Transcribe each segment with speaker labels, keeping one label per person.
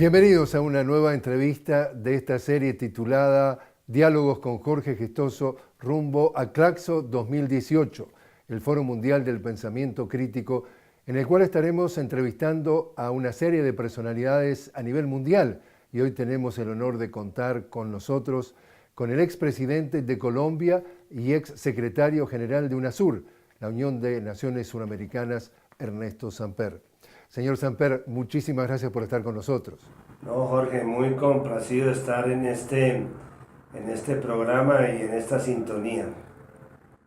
Speaker 1: Bienvenidos a una nueva entrevista de esta serie titulada Diálogos con Jorge Gestoso rumbo a Claxo 2018, el Foro Mundial del Pensamiento Crítico, en el cual estaremos entrevistando a una serie de personalidades a nivel mundial. Y hoy tenemos el honor de contar con nosotros con el expresidente de Colombia y ex secretario general de UNASUR, la Unión de Naciones Suramericanas, Ernesto Samper. Señor Samper, muchísimas gracias por estar con nosotros.
Speaker 2: No, Jorge, muy complacido de estar en este programa y en esta sintonía.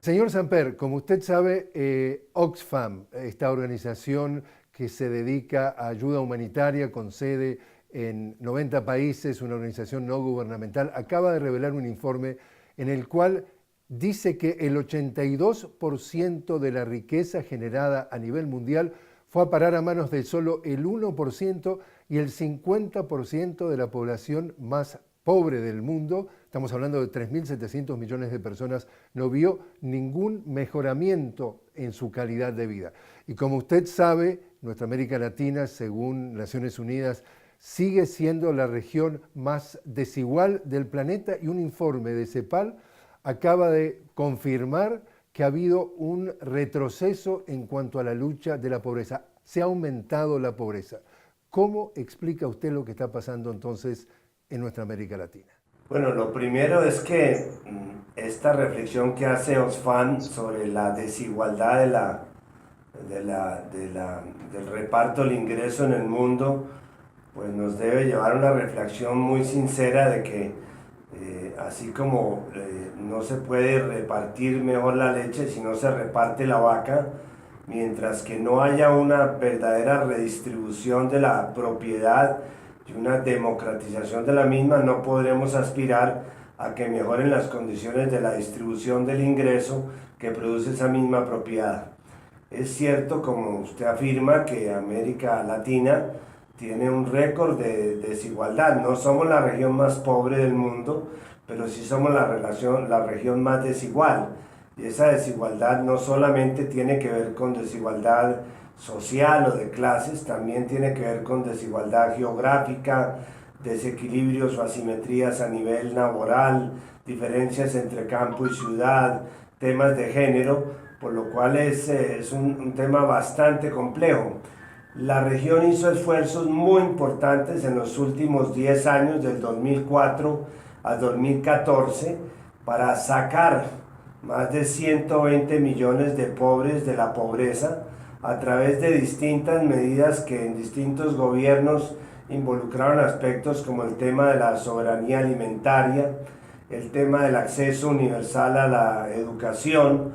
Speaker 1: Señor Samper, como usted sabe, Oxfam, esta organización que se dedica a ayuda humanitaria con sede en 90 países, una organización no gubernamental, acaba de revelar un informe en el cual dice que el 82% de la riqueza generada a nivel mundial fue a parar a manos de solo el 1% y el 50% de la población más pobre del mundo, estamos hablando de 3.700 millones de personas, no vio ningún mejoramiento en su calidad de vida. Y como usted sabe, nuestra América Latina, según Naciones Unidas, sigue siendo la región más desigual del planeta y un informe de CEPAL acaba de confirmar que ha habido un retroceso en cuanto a la lucha de la pobreza. Se ha aumentado la pobreza. ¿Cómo explica usted lo que está pasando entonces en nuestra América Latina?
Speaker 2: Bueno, lo primero es que esta reflexión que hace Oxfam sobre la desigualdad del reparto del ingreso en el mundo, pues nos debe llevar a una reflexión muy sincera de que así como no se puede repartir mejor la leche si no se reparte la vaca, mientras que no haya una verdadera redistribución de la propiedad y una democratización de la misma, no podremos aspirar a que mejoren las condiciones de la distribución del ingreso que produce esa misma propiedad. Es cierto, como usted afirma, que América Latina tiene un récord de desigualdad. No somos la región más pobre del mundo, pero sí somos la región más desigual. Y esa desigualdad no solamente tiene que ver con desigualdad social o de clases, también tiene que ver con desigualdad geográfica, desequilibrios o asimetrías a nivel laboral, diferencias entre campo y ciudad, temas de género, por lo cual es un tema bastante complejo. La región hizo esfuerzos muy importantes en los últimos 10 años, del 2004 a 2014, para sacar más de 120 millones de pobres de la pobreza a través de distintas medidas que en distintos gobiernos involucraron aspectos como el tema de la soberanía alimentaria, el tema del acceso universal a la educación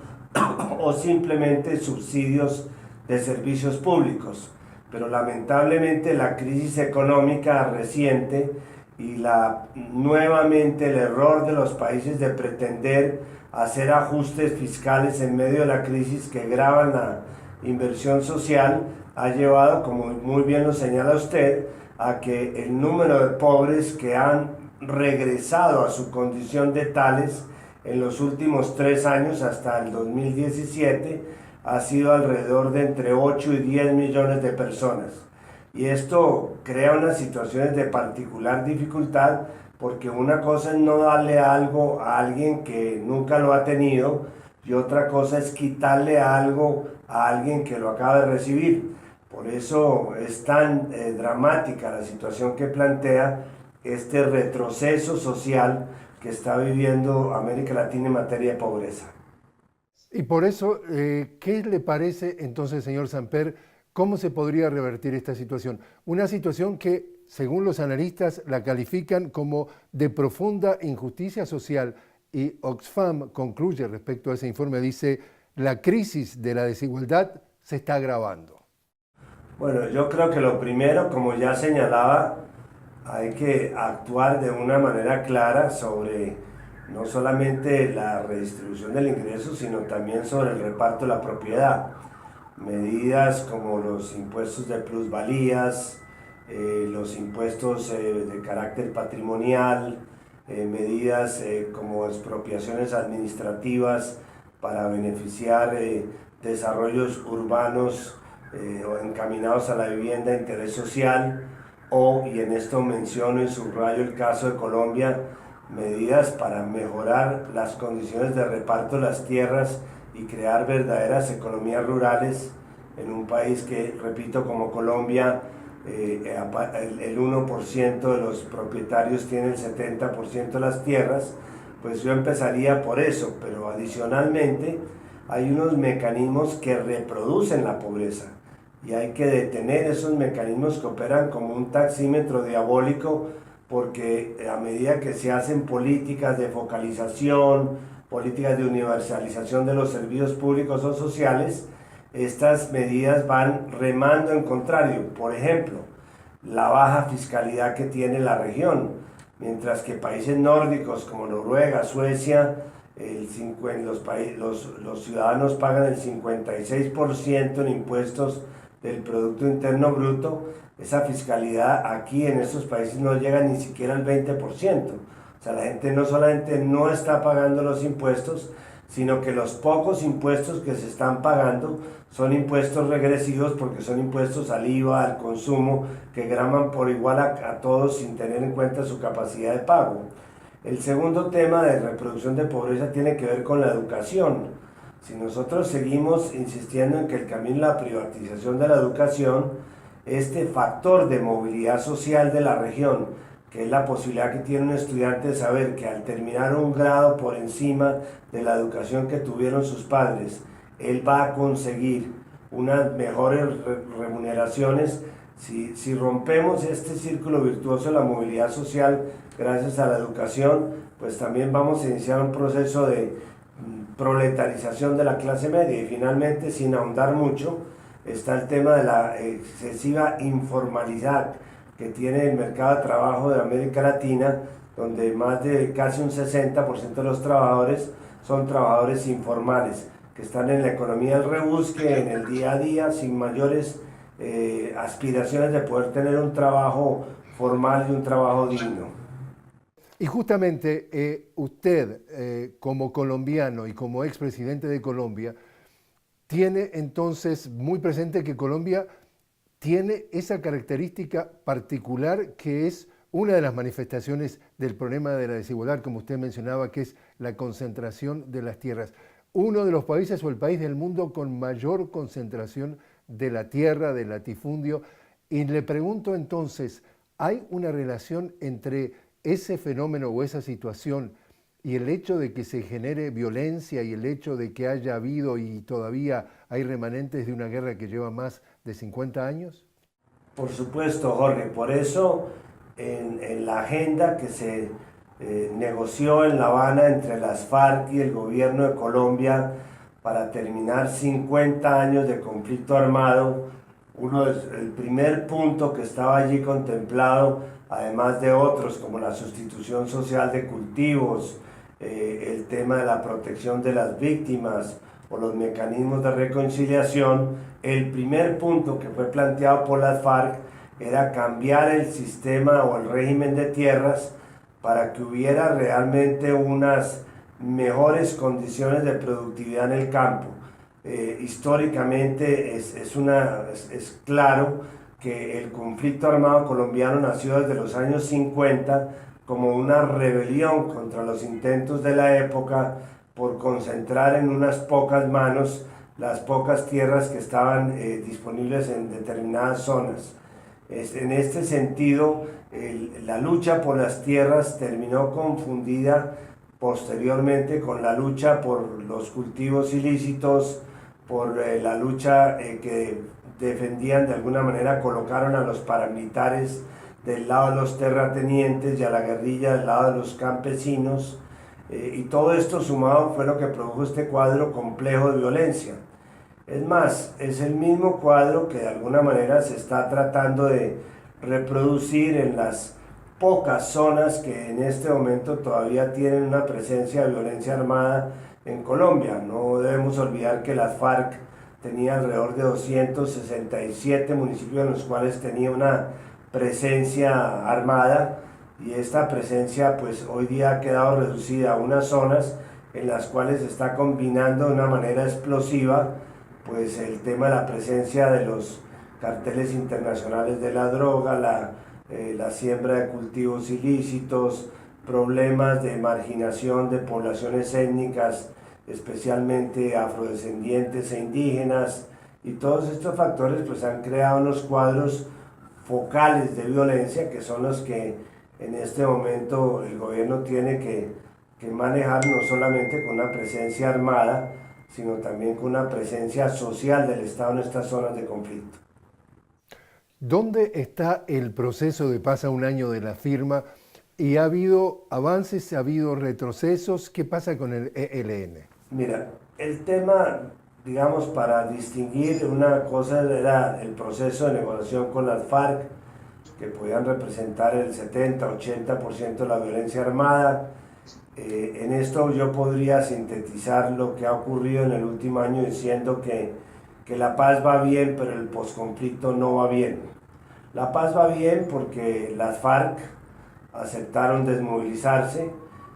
Speaker 2: o simplemente subsidios de servicios públicos. Pero lamentablemente la crisis económica reciente y nuevamente el error de los países de pretender hacer ajustes fiscales en medio de la crisis que gravan la inversión social ha llevado, como muy bien lo señala usted, a que el número de pobres que han regresado a su condición de tales en los últimos 3 años hasta el 2017 ha sido alrededor de entre 8 y 10 millones de personas. Y esto crea unas situaciones de particular dificultad, porque una cosa es no darle algo a alguien que nunca lo ha tenido y otra cosa es quitarle algo a alguien que lo acaba de recibir. Por eso es tan dramática la situación que plantea este retroceso social que está viviendo América Latina en materia de pobreza.
Speaker 1: Y por eso, ¿qué le parece entonces, señor Samper, cómo se podría revertir esta situación? Una situación que, según los analistas, la califican como de profunda injusticia social, y Oxfam concluye respecto a ese informe, dice, la crisis de la desigualdad se está agravando.
Speaker 2: Bueno, yo creo que lo primero, como ya señalaba, hay que actuar de una manera clara sobre no solamente la redistribución del ingreso, sino también sobre el reparto de la propiedad. Medidas como los impuestos de plusvalías, los impuestos de carácter patrimonial, medidas como expropiaciones administrativas para beneficiar desarrollos urbanos o encaminados a la vivienda de interés social, y en esto menciono y subrayo el caso de Colombia, medidas para mejorar las condiciones de reparto de las tierras y crear verdaderas economías rurales en un país que, repito, como Colombia, el 1% de los propietarios tiene el 70% de las tierras. Pues yo empezaría por eso, pero adicionalmente hay unos mecanismos que reproducen la pobreza y hay que detener esos mecanismos que operan como un taxímetro diabólico, porque a medida que se hacen políticas de focalización, políticas de universalización de los servicios públicos o sociales, estas medidas van remando en contrario. Por ejemplo, la baja fiscalidad que tiene la región, mientras que países nórdicos como Noruega, Suecia, los ciudadanos pagan el 56% en impuestos del Producto Interno Bruto. Esa fiscalidad aquí en estos países no llega ni siquiera al 20%. O sea, la gente no solamente no está pagando los impuestos, sino que los pocos impuestos que se están pagando son impuestos regresivos, porque son impuestos al IVA, al consumo, que graman por igual a todos sin tener en cuenta su capacidad de pago. El segundo tema de reproducción de pobreza tiene que ver con la educación. Si nosotros seguimos insistiendo en que el camino es la privatización de la educación, este factor de movilidad social de la región, que es la posibilidad que tiene un estudiante de saber que al terminar un grado por encima de la educación que tuvieron sus padres, él va a conseguir unas mejores remuneraciones. Si rompemos este círculo virtuoso de la movilidad social gracias a la educación, pues también vamos a iniciar un proceso de proletarización de la clase media. Y finalmente, sin ahondar mucho, está el tema de la excesiva informalidad que tiene el mercado de trabajo de América Latina, donde más de casi un 60% de los trabajadores son trabajadores informales, que están en la economía del rebusque, en el día a día, sin mayores aspiraciones de poder tener un trabajo formal y un trabajo digno.
Speaker 1: Y justamente usted, como colombiano y como expresidente de Colombia, tiene entonces muy presente que Colombia tiene esa característica particular que es una de las manifestaciones del problema de la desigualdad, como usted mencionaba, que es la concentración de las tierras. Uno de los países o el país del mundo con mayor concentración de la tierra, del latifundio. Y le pregunto entonces, ¿hay una relación entre ese fenómeno o esa situación y el hecho de que se genere violencia y el hecho de que haya habido y todavía hay remanentes de una guerra que lleva más de 50 años?
Speaker 2: Por supuesto, Jorge. Por eso, en la agenda que se negoció en La Habana entre las FARC y el gobierno de Colombia para terminar 50 años de conflicto armado, el primer punto que estaba allí contemplado, además de otros como la sustitución social de cultivos, el tema de la protección de las víctimas o los mecanismos de reconciliación, el primer punto que fue planteado por las FARC era cambiar el sistema o el régimen de tierras para que hubiera realmente unas mejores condiciones de productividad en el campo. Históricamente es claro que el conflicto armado colombiano nació desde los años 50 como una rebelión contra los intentos de la época por concentrar en unas pocas manos las pocas tierras que estaban disponibles en determinadas zonas. En este sentido, la lucha por las tierras terminó confundida posteriormente con la lucha por los cultivos ilícitos, por la lucha que defendían de alguna manera, colocaron a los paramilitares del lado de los terratenientes y a la guerrilla del lado de los campesinos, y todo esto sumado fue lo que produjo este cuadro complejo de violencia. Es más, es el mismo cuadro que de alguna manera se está tratando de reproducir en las pocas zonas que en este momento todavía tienen una presencia de violencia armada en Colombia. No debemos olvidar que las FARC tenía alrededor de 267 municipios en los cuales tenía una presencia armada, y esta presencia pues hoy día ha quedado reducida a unas zonas en las cuales se está combinando de una manera explosiva pues el tema de la presencia de los carteles internacionales de la droga, la siembra de cultivos ilícitos, problemas de marginación de poblaciones étnicas, especialmente afrodescendientes e indígenas, y todos estos factores pues han creado unos cuadros focales de violencia que son los que en este momento el gobierno tiene que manejar, no solamente con una presencia armada, sino también con una presencia social del Estado en estas zonas de conflicto.
Speaker 1: ¿Dónde está el proceso de paz a un año de la firma? ¿Y ha habido avances, ha habido retrocesos? ¿Qué pasa con el ELN?
Speaker 2: Mira, el tema, digamos, para distinguir una cosa era el proceso de negociación con las FARC, que podían representar el 70-80% de la violencia armada. En esto yo podría sintetizar lo que ha ocurrido en el último año diciendo que la paz va bien, pero el posconflicto no va bien. La paz va bien porque las FARC aceptaron desmovilizarse,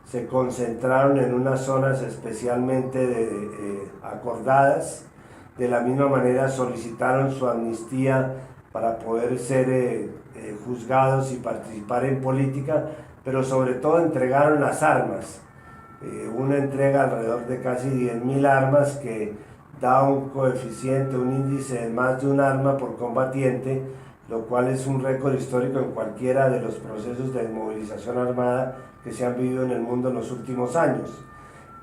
Speaker 2: se concentraron en unas zonas especialmente acordadas, de la misma manera solicitaron su amnistía para poder ser juzgados y participar en política, pero sobre todo entregaron las armas. Una entrega alrededor de casi 10.000 armas que da un coeficiente, un índice de más de un arma por combatiente, lo cual es un récord histórico en cualquiera de los procesos de desmovilización armada que se han vivido en el mundo en los últimos años.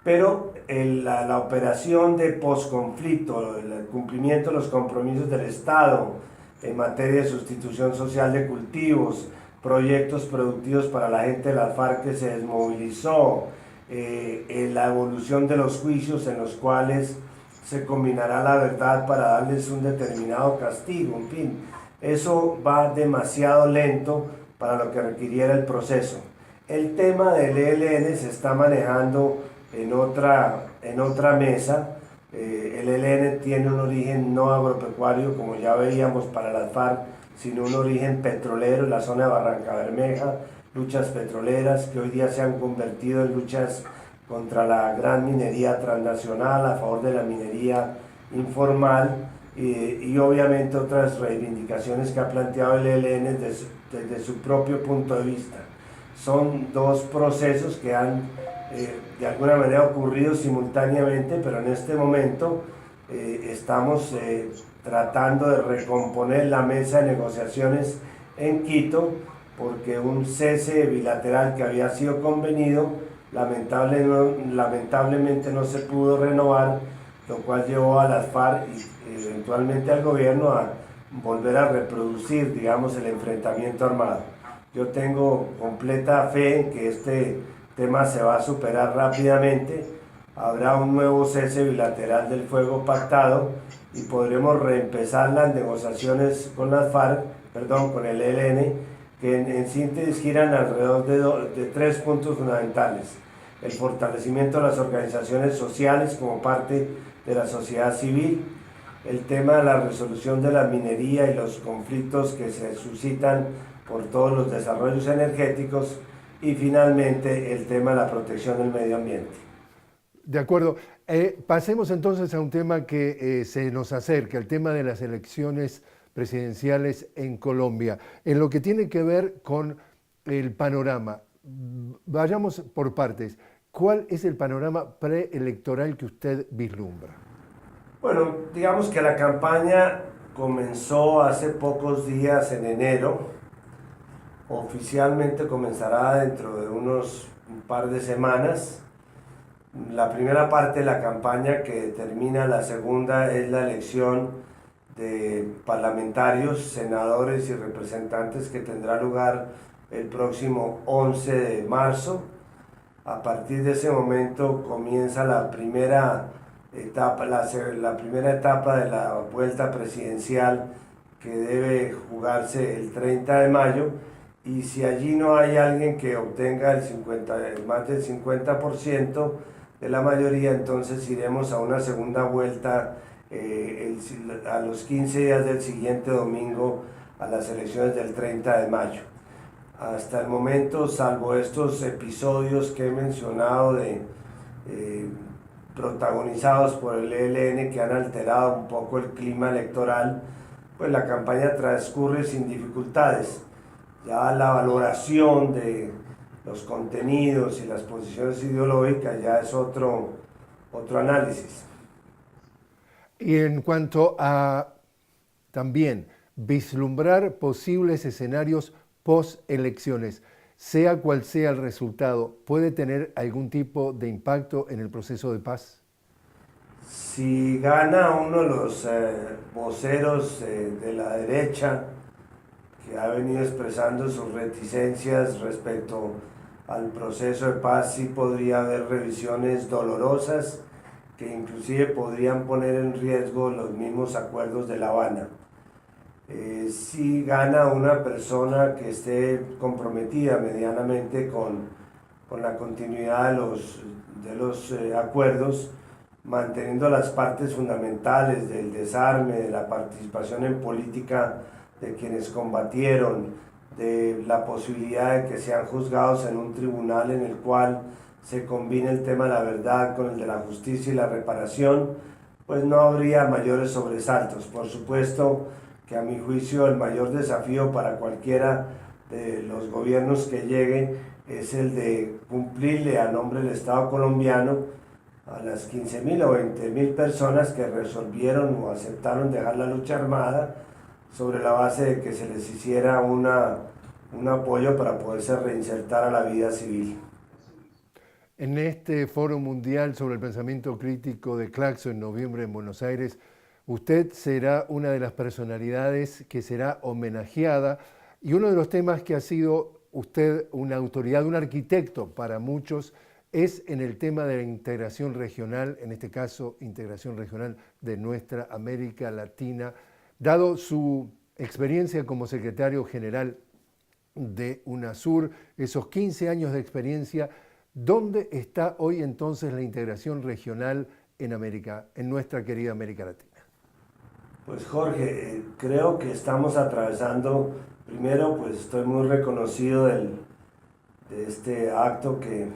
Speaker 2: Pero la operación de posconflicto, el cumplimiento de los compromisos del Estado en materia de sustitución social de cultivos, proyectos productivos para la gente de las FARC que se desmovilizó, la evolución de los juicios en los cuales se combinará la verdad para darles un determinado castigo, en fin, eso va demasiado lento para lo que requiriera el proceso. El tema del ELN se está manejando en otra mesa. El ELN tiene un origen no agropecuario, como ya veíamos para las FARC, sino un origen petrolero en la zona de Barranca Bermeja, luchas petroleras que hoy día se han convertido en luchas contra la gran minería transnacional, a favor de la minería informal y obviamente otras reivindicaciones que ha planteado el ELN desde su propio punto de vista. Son dos procesos que han de alguna manera ocurrido simultáneamente, pero en este momento estamos tratando de recomponer la mesa de negociaciones en Quito, porque un cese bilateral que había sido convenido lamentablemente no se pudo renovar, lo cual llevó a las FARC y eventualmente al gobierno a volver a reproducir, digamos, el enfrentamiento armado. Yo tengo completa fe en que este tema se va a superar rápidamente, habrá un nuevo cese bilateral del fuego pactado y podremos reempezar las negociaciones con las FARC, con el ELN, que en síntesis giran alrededor de 3 puntos fundamentales: el fortalecimiento de las organizaciones sociales como parte de la sociedad civil, el tema de la resolución de la minería y los conflictos que se suscitan por todos los desarrollos energéticos, y finalmente el tema de la protección del medio ambiente.
Speaker 1: De acuerdo. Pasemos entonces a un tema que se nos acerca, el tema de las elecciones presidenciales en Colombia. En lo que tiene que ver con el panorama, vayamos por partes. ¿Cuál es el panorama preelectoral que usted vislumbra?
Speaker 2: Bueno, digamos que la campaña comenzó hace pocos días, en enero. Oficialmente comenzará dentro de un par de semanas. La primera parte de la campaña, que determina la segunda, es la elección de parlamentarios, senadores y representantes, que tendrá lugar el próximo 11 de marzo. A partir de ese momento comienza la primera etapa de la vuelta presidencial, que debe jugarse el 30 de mayo. Y si allí no hay alguien que obtenga más del 50% de la mayoría, entonces iremos a una segunda vuelta a los 15 días del siguiente domingo, a las elecciones del 30 de mayo. Hasta el momento, salvo estos episodios que he mencionado protagonizados por el ELN, que han alterado un poco el clima electoral, pues la campaña transcurre sin dificultades. Ya la valoración de los contenidos y las posiciones ideológicas ya es otro análisis.
Speaker 1: Y en cuanto a también vislumbrar posibles escenarios post-elecciones, sea cual sea el resultado, ¿puede tener algún tipo de impacto en el proceso de paz?
Speaker 2: Si gana uno de los voceros de la derecha, que ha venido expresando sus reticencias respecto al proceso de paz, sí podría haber revisiones dolorosas que inclusive podrían poner en riesgo los mismos acuerdos de La Habana. Si gana una persona que esté comprometida medianamente con la continuidad de los acuerdos, manteniendo las partes fundamentales del desarme, de la participación en política de quienes combatieron, de la posibilidad de que sean juzgados en un tribunal en el cual se combine el tema de la verdad con el de la justicia y la reparación, pues no habría mayores sobresaltos. Por supuesto que a mi juicio el mayor desafío para cualquiera de los gobiernos que llegue es el de cumplirle a nombre del Estado colombiano a las 15.000 o 20.000 personas que resolvieron o aceptaron dejar la lucha armada sobre la base de que se les hiciera un apoyo para poderse reinsertar a la vida civil.
Speaker 1: En este Foro Mundial sobre el Pensamiento Crítico de Claxo en noviembre en Buenos Aires, usted será una de las personalidades que será homenajeada y uno de los temas que ha sido usted una autoridad, un arquitecto para muchos, es en el tema de la integración regional, en este caso integración regional de nuestra América Latina. Dado su experiencia como secretario general de UNASUR, esos 15 años de experiencia, ¿dónde está hoy entonces la integración regional en América, en nuestra querida América Latina?
Speaker 2: Pues Jorge, creo que estamos atravesando, primero pues estoy muy reconocido de este acto que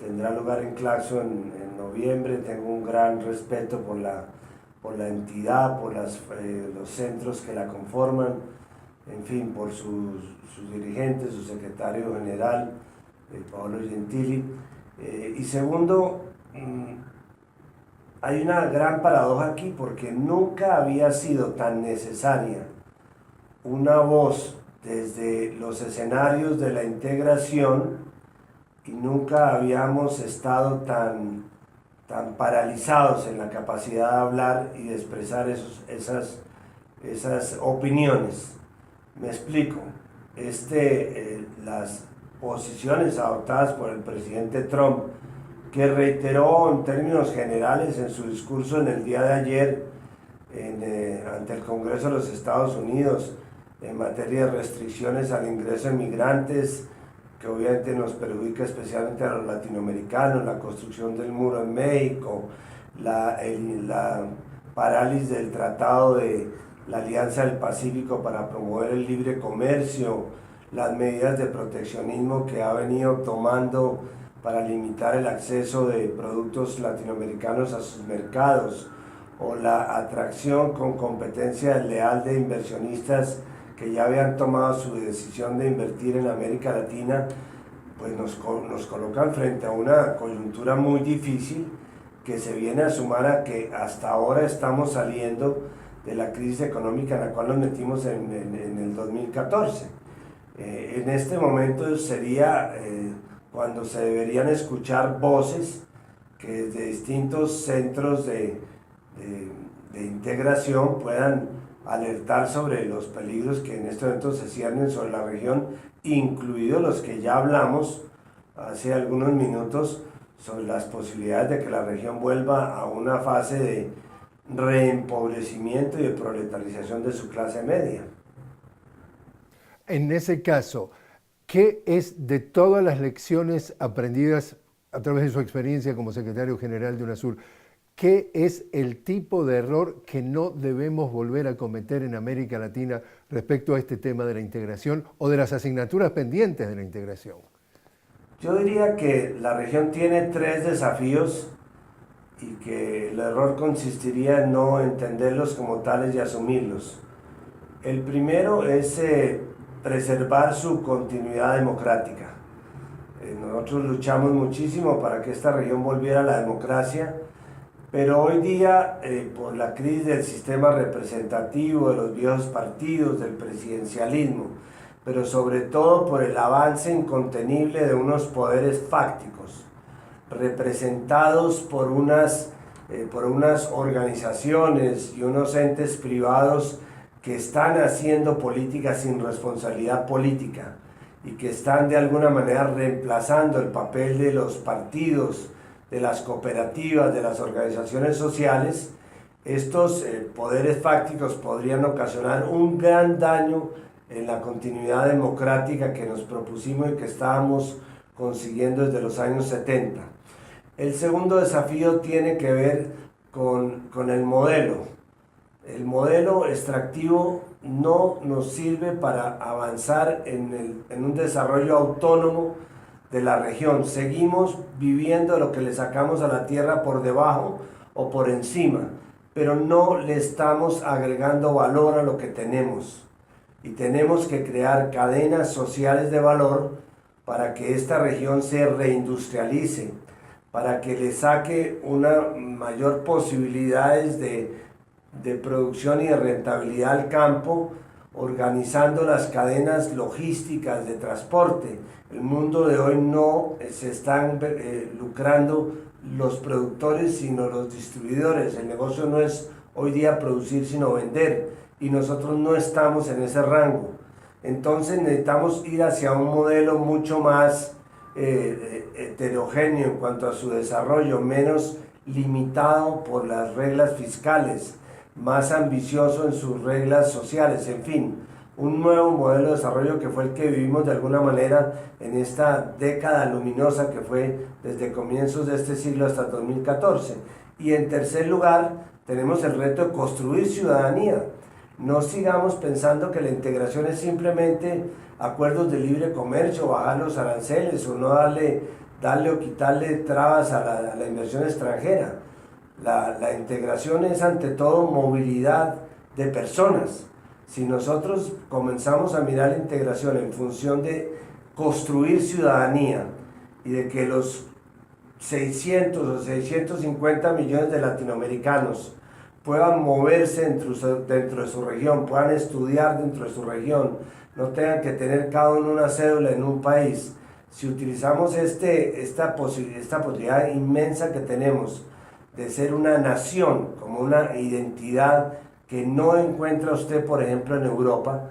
Speaker 2: tendrá lugar en Claxo en noviembre, tengo un gran respeto por la entidad, por los centros que la conforman, en fin, por sus dirigentes, su secretario general, Paolo Gentili. Y segundo, hay una gran paradoja aquí porque nunca había sido tan necesaria una voz desde los escenarios de la integración y nunca habíamos estado tan paralizados en la capacidad de hablar y de expresar esas opiniones. Me explico. Las posiciones adoptadas por el presidente Trump, que reiteró en términos generales en su discurso en el día de ayer ante el Congreso de los Estados Unidos en materia de restricciones al ingreso de migrantes, que obviamente nos perjudica especialmente a los latinoamericanos, la construcción del muro en México, la parálisis del Tratado de la Alianza del Pacífico para promover el libre comercio, las medidas de proteccionismo que ha venido tomando para limitar el acceso de productos latinoamericanos a sus mercados, o la atracción con competencia desleal de inversionistas que ya habían tomado su decisión de invertir en América Latina, pues nos colocan frente a una coyuntura muy difícil que se viene a sumar a que hasta ahora estamos saliendo de la crisis económica en la cual nos metimos en el 2014. En este momento sería cuando se deberían escuchar voces que desde distintos centros de integración puedan alertar sobre los peligros que en este momento se ciernen sobre la región, incluidos los que ya hablamos hace algunos minutos sobre las posibilidades de que la región vuelva a una fase de reempobrecimiento y de proletarización de su clase media.
Speaker 1: En ese caso, ¿qué es de todas las lecciones aprendidas a través de su experiencia como secretario general de UNASUR, qué es el tipo de error que no debemos volver a cometer en América Latina respecto a este tema de la integración o de las asignaturas pendientes de la integración?
Speaker 2: Yo diría que la región tiene 3 desafíos y que el error consistiría en no entenderlos como tales y asumirlos. El primero es preservar su continuidad democrática. Nosotros luchamos muchísimo para que esta región volviera a la democracia, pero hoy día, por la crisis del sistema representativo, de los viejos partidos, del presidencialismo, pero sobre todo por el avance incontenible de unos poderes fácticos, representados por unas organizaciones y unos entes privados que están haciendo política sin responsabilidad política y que están de alguna manera reemplazando el papel de los partidos, de las cooperativas, de las organizaciones sociales. Estos poderes fácticos podrían ocasionar un gran daño en la continuidad democrática que nos propusimos y que estábamos consiguiendo desde los años 70. El segundo desafío tiene que ver con el modelo. El modelo extractivo no nos sirve para avanzar en un desarrollo autónomo de la región. Seguimos viviendo lo que le sacamos a la tierra por debajo o por encima, pero no le estamos agregando valor a lo que tenemos. Y tenemos que crear cadenas sociales de valor para que esta región se reindustrialice, para que le saque una mayor posibilidades de producción y de rentabilidad al campo, organizando las cadenas logísticas de transporte. El mundo de hoy no se están lucrando los productores, sino los distribuidores. El negocio no es hoy día producir, sino vender, y nosotros no estamos en ese rango. Entonces necesitamos ir hacia un modelo mucho más heterogéneo en cuanto a su desarrollo, menos limitado por las reglas fiscales, más ambicioso en sus reglas sociales, en fin, un nuevo modelo de desarrollo que fue el que vivimos de alguna manera en esta década luminosa que fue desde comienzos de este siglo hasta 2014. Y en tercer lugar, tenemos el reto de construir ciudadanía. No sigamos pensando que la integración es simplemente acuerdos de libre comercio, bajar los aranceles o no darle o quitarle trabas a la inversión extranjera. La integración es ante todo movilidad de personas. Si nosotros comenzamos a mirar la integración en función de construir ciudadanía y de que los 600 o 650 millones de latinoamericanos puedan moverse dentro de su región, puedan estudiar dentro de su región, no tengan que tener cada uno una cédula en un país. Si utilizamos esta posibilidad inmensa que tenemos de ser una nación, como una identidad que no encuentra usted, por ejemplo, en Europa,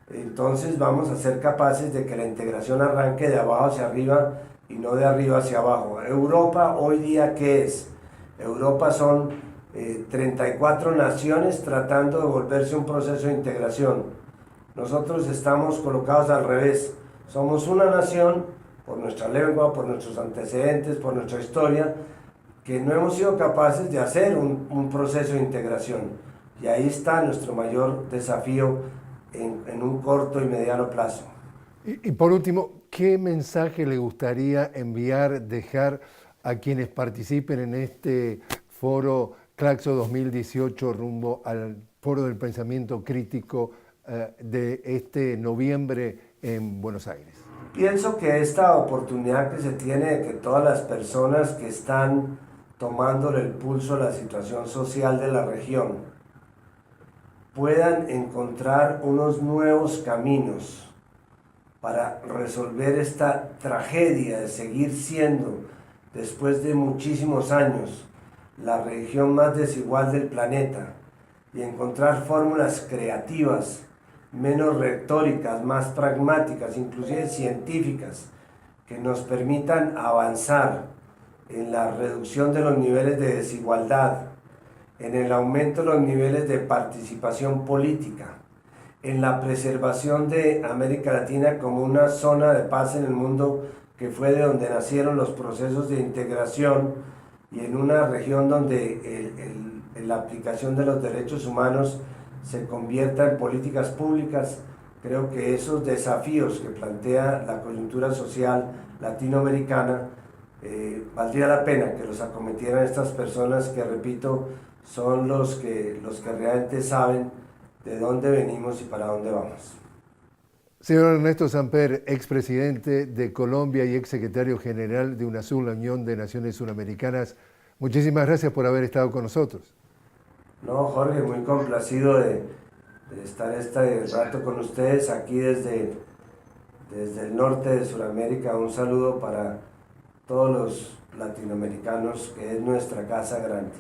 Speaker 2: entonces vamos a ser capaces de que la integración arranque de abajo hacia arriba y no de arriba hacia abajo. Europa hoy día, ¿qué es? Europa son 34 naciones tratando de volverse un proceso de integración. Nosotros estamos colocados al revés. Somos una nación por nuestra lengua, por nuestros antecedentes, por nuestra historia, que no hemos sido capaces de hacer un proceso de integración. Y ahí está nuestro mayor desafío en un corto y mediano plazo.
Speaker 1: Y por último, ¿qué mensaje le gustaría enviar, dejar a quienes participen en este foro Claxo 2018 rumbo al Foro del Pensamiento Crítico de este noviembre en Buenos Aires?
Speaker 2: Pienso que esta oportunidad que se tiene de que todas las personas que están tomándole el pulso a la situación social de la región puedan encontrar unos nuevos caminos para resolver esta tragedia de seguir siendo, después de muchísimos años, la región más desigual del planeta, y encontrar fórmulas creativas, menos retóricas, más pragmáticas, inclusive científicas, que nos permitan avanzar en la reducción de los niveles de desigualdad, en el aumento de los niveles de participación política, en la preservación de América Latina como una zona de paz en el mundo que fue de donde nacieron los procesos de integración, y en una región donde la aplicación de los derechos humanos se convierta en políticas públicas. Creo que esos desafíos que plantea la coyuntura social latinoamericana valdría la pena que los acometieran estas personas que, repito, son los que realmente saben de dónde venimos y para dónde vamos.
Speaker 1: Señor Ernesto Samper, expresidente de Colombia y exsecretario general de UNASUR, la Unión de Naciones Suramericanas, muchísimas gracias por haber estado con nosotros.
Speaker 2: No, Jorge, muy complacido de estar este rato con ustedes aquí desde el norte de Sudamérica. Un saludo para todos los latinoamericanos, que es nuestra casa grande.